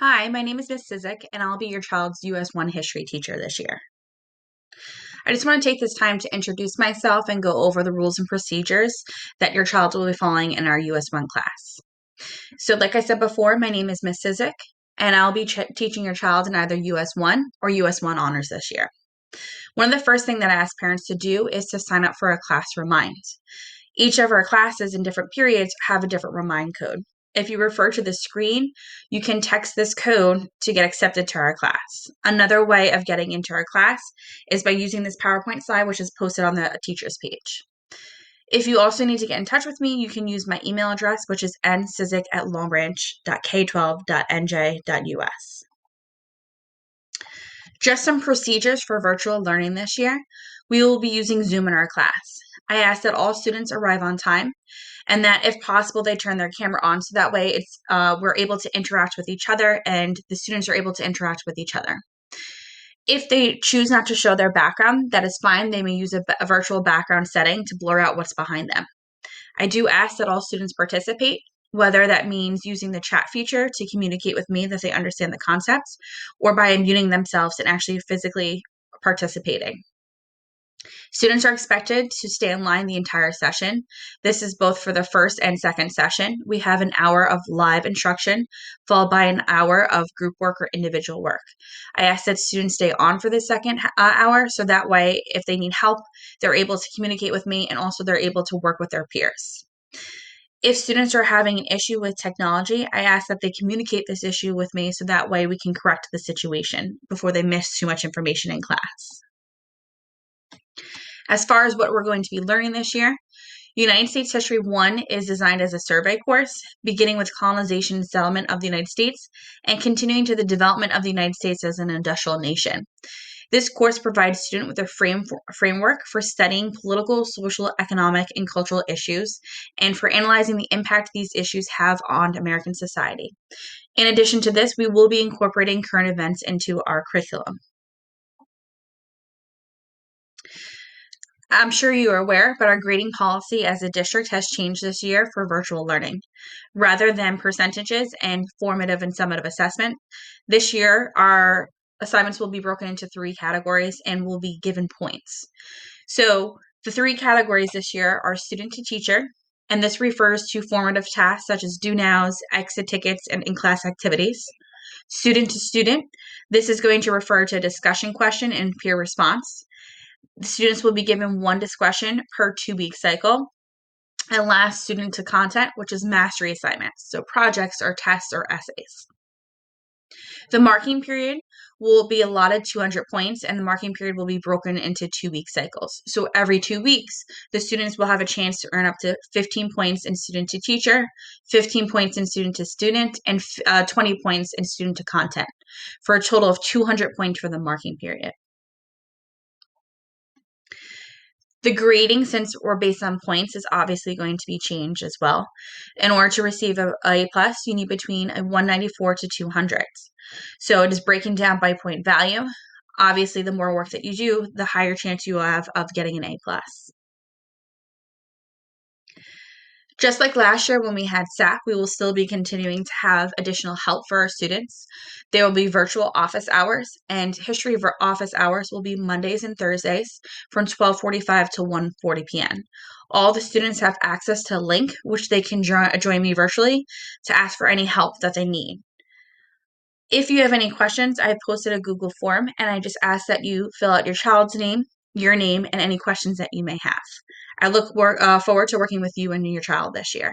Hi, my name is Miss Sizik, and I'll be your child's US 1 history teacher this year. I just want to take this time to introduce myself and go over the rules and procedures that your child will be following in our US 1 class. So, like I said before, my name is Miss Sizik, and I'll be teaching your child in either US 1 or US 1 honors this year. One of the first things that I ask parents to do is to sign up for a class remind. Each of our classes in different periods have a different remind code. If you refer to the screen, you can text this code to get accepted to our class. Another way of getting into our class is by using this PowerPoint slide, which is posted on the teacher's page. If you also need to get in touch with me, you can use my email address, which is nsizik@longbranch.k12.nj.us. Just some procedures for virtual learning this year. We will be using Zoom in our class. I ask that all students arrive on time and that if possible, they turn their camera on so that way we're able to interact with each other and the students are able to interact with each other. If they choose not to show their background, that is fine. They may use a virtual background setting to blur out what's behind them. I do ask that all students participate, whether that means using the chat feature to communicate with me that they understand the concepts, or by unmuting themselves and actually physically participating. Students are expected to stay in line the entire session. This is both for the first and second session. We have an hour of live instruction, followed by an hour of group work or individual work. I ask that students stay on for the second hour, so that way, if they need help, they're able to communicate with me, and also they're able to work with their peers. If students are having an issue with technology, I ask that they communicate this issue with me so that way we can correct the situation before they miss too much information in class. As far as what we're going to be learning this year, United States History 1 is designed as a survey course, beginning with colonization and settlement of the United States and continuing to the development of the United States as an industrial nation. This course provides students with a framework for studying political, social, economic, and cultural issues, and for analyzing the impact these issues have on American society. In addition to this, we will be incorporating current events into our curriculum. I'm sure you are aware, but our grading policy as a district has changed this year for virtual learning. Rather than percentages and formative and summative assessment, this year our assignments will be broken into 3 categories and will be given points. So the 3 categories this year are student to teacher, and this refers to formative tasks such as do nows, exit tickets, and in-class activities. Student to student, this is going to refer to a discussion question and peer response. The students will be given 1 discussion per 2-week cycle. And last, student to content, which is mastery assignments, so projects or tests or essays. The marking period will be allotted 200 points, and the marking period will be broken into 2-week cycles. So every 2 weeks, the students will have a chance to earn up to 15 points in student to teacher, 15 points in student to student, and 20 points in student to content, for a total of 200 points for the marking period. The grading, since we're based on points, is obviously going to be changed as well. In order to receive a A+, you need between a 194 to 200. So it is breaking down by point value. Obviously, the more work that you do, the higher chance you will have of getting an A+. Just like last year when we had SAC, we will still be continuing to have additional help for our students. There will be virtual office hours, and history office hours will be Mondays and Thursdays from 12:45 to 1:40 p.m. All the students have access to a link, which they can join me virtually to ask for any help that they need. If you have any questions, I have posted a Google form, and I just ask that you fill out your child's name, your name, and any questions that you may have. I look forward to working with you and your child this year.